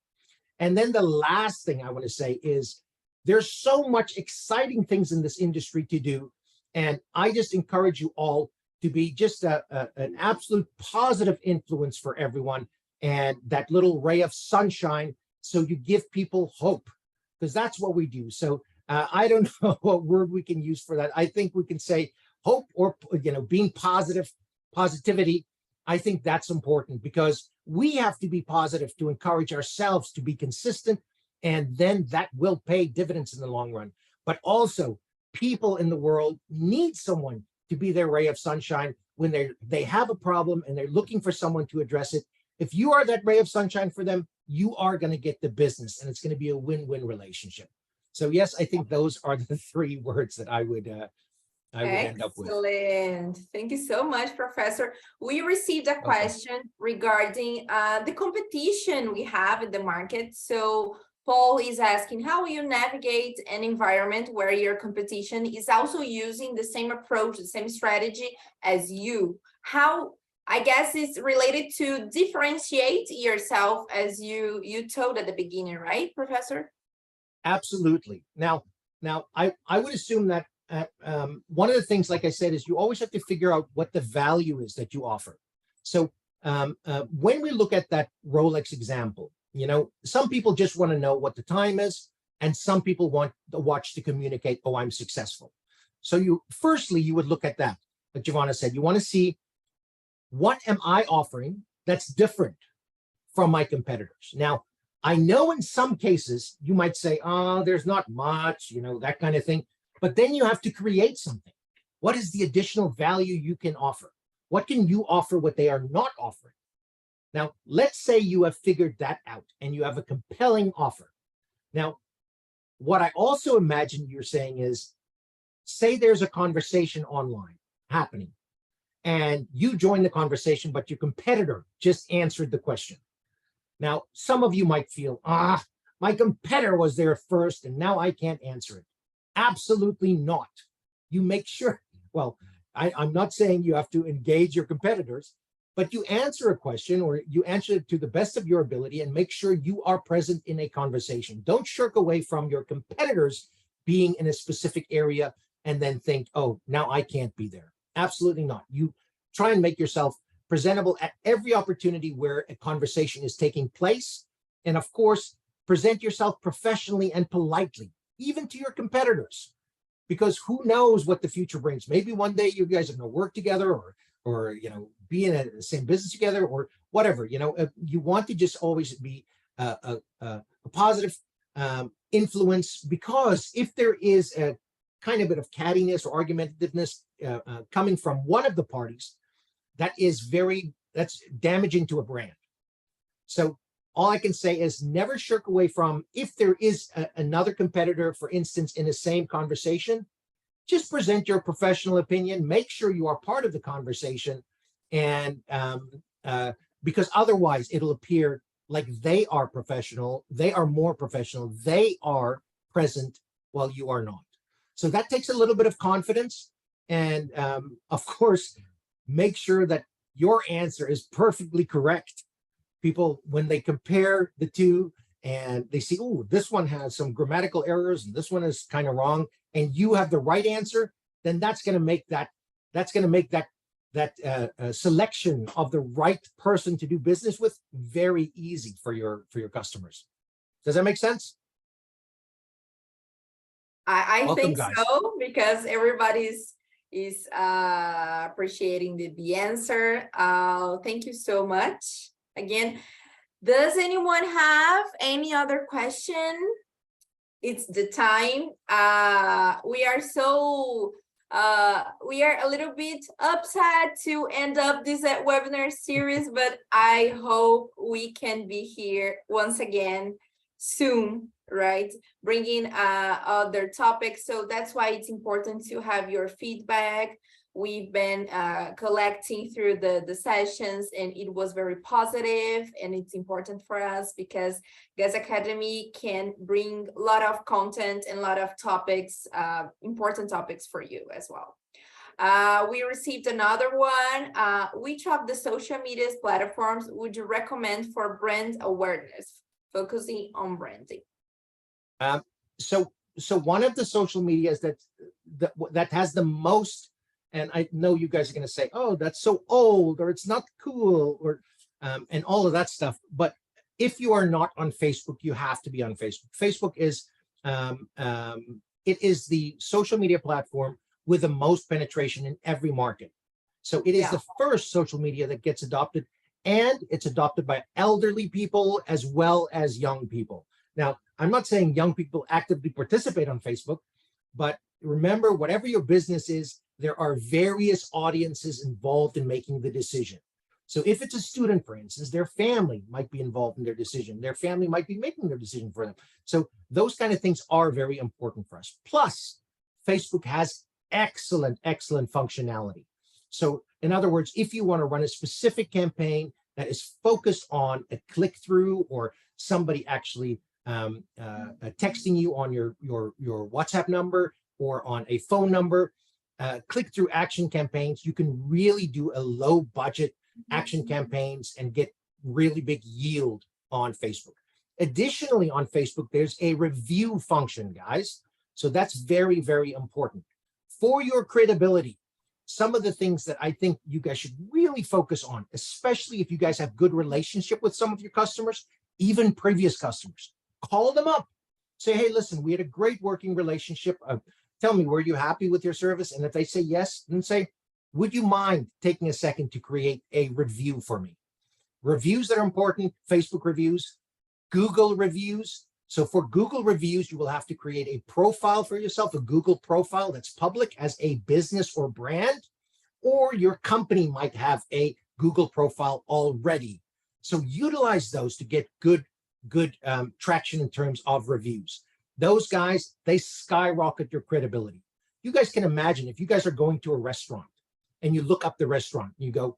And then the last thing I want to say is there's so much exciting things in this industry to do. And I just encourage you all to be just an absolute positive influence for everyone, and that little ray of sunshine, so you give people hope, because that's what we do. So I don't know what word we can use for that. I think we can say hope, or being positivity. I think that's important, because we have to be positive to encourage ourselves to be consistent, and then that will pay dividends in the long run. But also, people in the world need someone to be their ray of sunshine when they have a problem and they're looking for someone to address it. If you are that ray of sunshine for them, you are going to get the business, and it's going to be a win-win relationship. So yes, I think those are the 3 words that I would end up with. Excellent. Thank you so much, Professor. We received a question regarding the competition we have in the market. So Paul is asking, how will you navigate an environment where your competition is also using the same approach, the same strategy as you? How, I guess, it's related to differentiate yourself, as you told at the beginning, right, Professor? Absolutely. Now, I would assume that one of the things, like I said, is you always have to figure out what the value is that you offer. So when we look at that Rolex example, some people just want to know what the time is, and some people want the watch to communicate, oh, I'm successful. So firstly, you would look at that, like Giovanna said, you want to see, what am I offering that's different from my competitors? Now, I know in some cases you might say, oh, there's not much, that kind of thing. But then you have to create something. What is the additional value you can offer? What can you offer what they are not offering? Now, let's say you have figured that out and you have a compelling offer. Now, what I also imagine you're saying is, say there's a conversation online happening, and you join the conversation, but your competitor just answered the question. Now, some of you might feel, my competitor was there first and now I can't answer it. Absolutely not. You make sure, well, I'm not saying you have to engage your competitors, but you answer a question or you answer it to the best of your ability and make sure you are present in a conversation. Don't shirk away from your competitors being in a specific area and then think, oh, now I can't be there. Absolutely not. You try and make yourself presentable at every opportunity where a conversation is taking place. And of course, present yourself professionally and politely, even to your competitors, because who knows what the future brings. Maybe one day you guys are going to work together or be in the same business together or whatever. You want to just always be a positive influence, because if there is a kind of bit of cattiness or argumentativeness coming from one of the parties, that's damaging to a brand. So all I can say is never shirk away from, if there is another competitor, for instance, in the same conversation, just present your professional opinion, make sure you are part of the conversation, and because otherwise it'll appear like they are professional, they are more professional, they are present while you are not. So that takes a little bit of confidence. And of course, make sure that your answer is perfectly correct. People, when they compare the two and they see, oh, this one has some grammatical errors and this one is kind of wrong, and you have the right answer, then that's going to make that selection of the right person to do business with very easy for your customers. Does that make sense? I Welcome, think guys. so, because everybody's appreciating the answer. Thank you so much. Again, does anyone have any other question? It's the time. We are a little bit upset to end up this webinar series, but I hope we can be here once again soon, right? Bringing other topics. So that's why it's important to have your feedback. We've been collecting through the sessions, and it was very positive, and it's important for us because Gas Academy can bring a lot of content and a lot of topics, important topics for you as well. We received another one. Which of the social media platforms would you recommend for brand awareness, focusing on branding? So one of the social medias that has the most, and I know you guys are going to say, oh, that's so old, or it's not cool, or and all of that stuff. But if you are not on Facebook, you have to be on Facebook. Facebook is it is the social media platform with the most penetration in every market. So it is the first social media that gets adopted, and it's adopted by elderly people as well as young people. Now, I'm not saying young people actively participate on Facebook, but remember, whatever your business is, there are various audiences involved in making the decision. So if it's a student, for instance, their family might be involved in their decision. Their family might be making their decision for them. So those kind of things are very important for us. Plus, Facebook has excellent functionality. So in other words, if you want to run a specific campaign that is focused on a click-through, or somebody actually texting you on your WhatsApp number or on a phone number, click-through action campaigns, you can really do a low budget action campaigns and get really big yield on Facebook. Additionally, on Facebook, there's a review function, guys. So that's very, very important. For your credibility, some of the things that I think you guys should really focus on, especially if you guys have good relationship with some of your customers, even previous customers, call them up. Say, hey, listen, we had a great working relationship. Tell me, were you happy with your service? And if they say yes, then say, would you mind taking a second to create a review for me? Reviews that are important: Facebook reviews, Google reviews. So for Google reviews, you will have to create a profile for yourself, a Google profile that's public as a business or brand, or your company might have a Google profile already. So utilize those to get good traction in terms of reviews. Those guys, they skyrocket your credibility. You guys can imagine if you guys are going to a restaurant and you look up the restaurant. You go,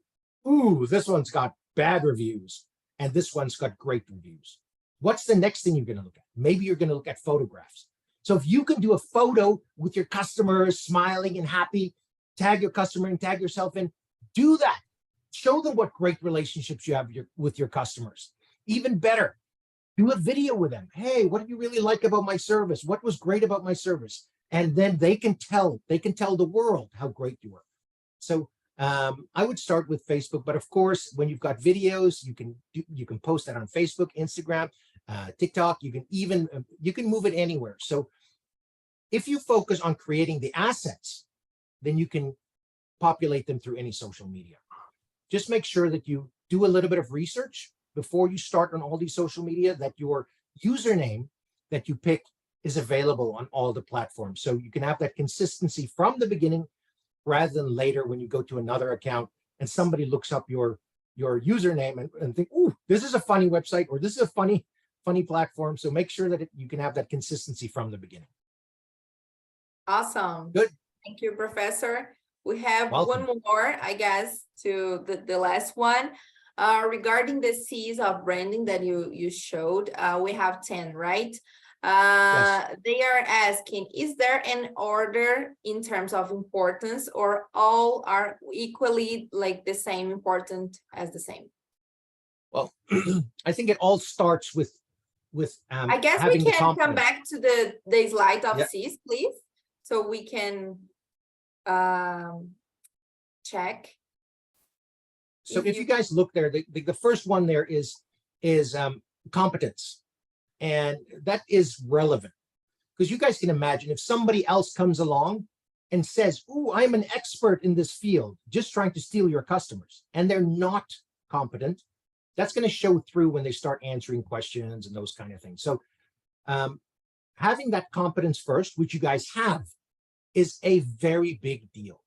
ooh, this one's got bad reviews, and this one's got great reviews. What's the next thing you're going to look at? Maybe you're going to look at photographs. So if you can do a photo with your customers smiling and happy, tag your customer and tag yourself in, do that. Show them what great relationships you have with your customers. Even better, do a video with them. Hey, what do you really like about my service? What was great about my service? And then they can tell the world how great you are. So I would start with Facebook, but of course, when you've got videos, you can post that on Facebook, Instagram, TikTok. You can move it anywhere. So if you focus on creating the assets, then you can populate them through any social media. Just make sure that you do a little bit of research before you start on all these social media, that your username that you pick is available on all the platforms. So you can have that consistency from the beginning rather than later when you go to another account and somebody looks up your username and think, ooh, this is a funny website, or this is a funny platform. So make sure that you can have that consistency from the beginning. Awesome. Good. Thank you, Professor. We have Welcome. one more, I guess, to the last one. Regarding the C's of branding that you showed, we have 10, right? Yes. They are asking, is there an order in terms of importance, or all are equally like the same important as the same? Well, I think it all starts with I guess we can come back to the slide of C's, please, so we can check. So if you guys look there, the first one there is competence, and that is relevant because you guys can imagine if somebody else comes along and says, "Oh, I'm an expert in this field," just trying to steal your customers, and they're not competent, that's going to show through when they start answering questions and those kind of things. So having that competence first, which you guys have, is a very big deal.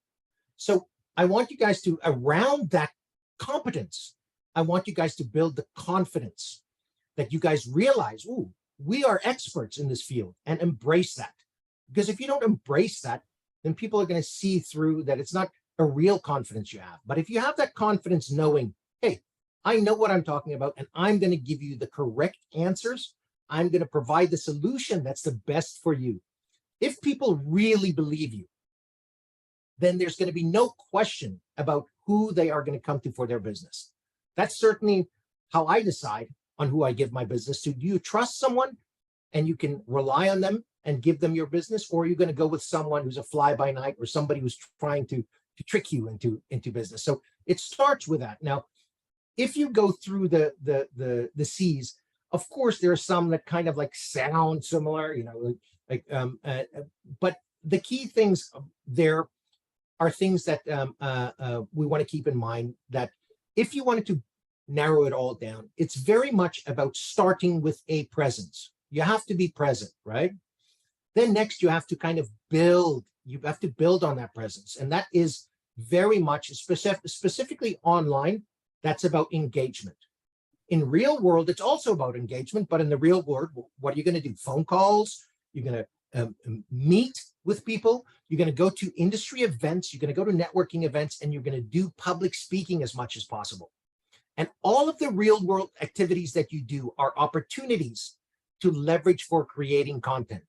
So I want you guys to, around that competence, I want you guys to build the confidence that you guys realize, ooh, we are experts in this field, and embrace that. Because if you don't embrace that, then people are going to see through that it's not a real confidence you have. But if you have that confidence knowing, hey, I know what I'm talking about, and I'm going to give you the correct answers, I'm going to provide the solution that's the best for you. If people really believe you, then there's going to be no question about who they are going to come to for their business. That's certainly how I decide on who I give my business to. Do you trust someone and you can rely on them and give them your business, or are you going to go with someone who's a fly-by-night or somebody who's trying to trick you into business? So it starts with that. Now, if you go through the C's, of course, there are some that kind of like sound similar, but the key things there are things that we want to keep in mind, that if you wanted to narrow it all down, it's very much about starting with a presence. You have to be present, right? Then next you have to kind of build on that presence. And that is very much specifically online. That's about engagement. In real world, it's also about engagement, but in the real world, what are you going to do? Phone calls? You're going to meet with people. You're going to go to industry events. You're going to go to networking events, and you're going to do public speaking as much as possible. And all of the real world activities that you do are opportunities to leverage for creating content.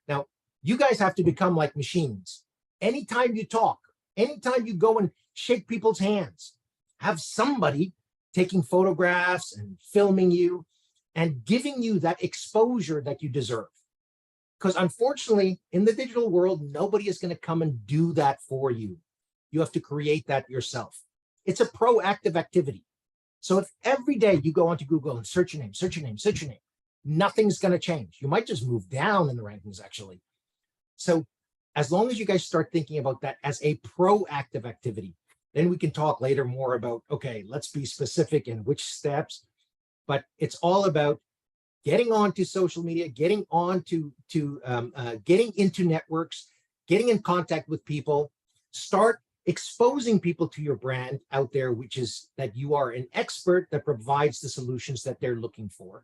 Now, you guys have to become like machines. Anytime you talk, anytime you go and shake people's hands, have somebody taking photographs and filming you and giving you that exposure that you deserve. Because unfortunately, in the digital world, nobody is going to come and do that for you. You have to create that yourself. It's a proactive activity. So if every day you go onto Google and search your name, nothing's going to change. You might just move down in the rankings, actually. So as long as you guys start thinking about that as a proactive activity, then we can talk later more about, okay, let's be specific in which steps. But it's all about getting onto social media, getting onto getting into networks, getting in contact with people, start exposing people to your brand out there, which is that you are an expert that provides the solutions that they're looking for.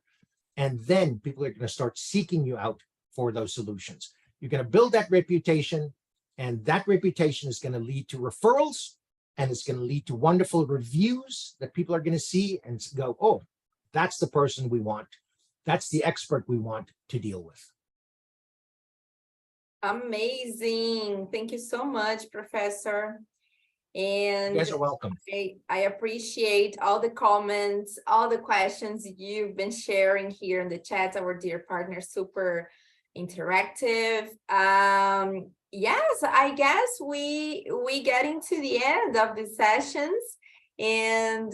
And then people are going to start seeking you out for those solutions. You're going to build that reputation, and that reputation is going to lead to referrals, and it's going to lead to wonderful reviews that people are going to see and go, oh, that's the person we want. That's the expert we want to deal with. Amazing. Thank you so much, Professor. And You guys are welcome. I appreciate all the comments, all the questions you've been sharing here in the chat. Our dear partner, super interactive. Yes, I guess we getting to the end of the sessions. And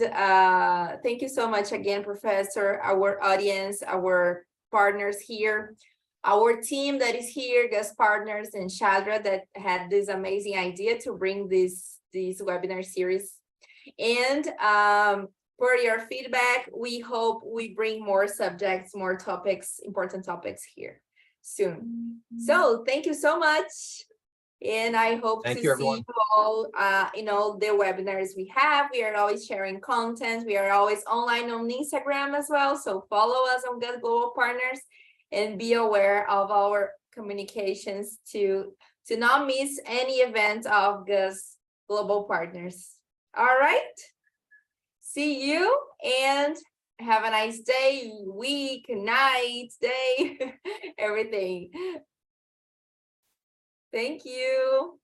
thank you so much again, Professor, our audience, our partners here, our team that is here, Gus Partners and Shadra that had this amazing idea to bring this webinar series. And for your feedback, we hope we bring more subjects, more topics, important topics here soon. So thank you so much. And I hope to see you all in all the webinars we have. We are always sharing content. We are always online on Instagram as well. So follow us on Gus Global Partners and be aware of our communications to not miss any event of Gus Global Partners. All right. See you and have a nice day, week, night, day, everything. Thank you.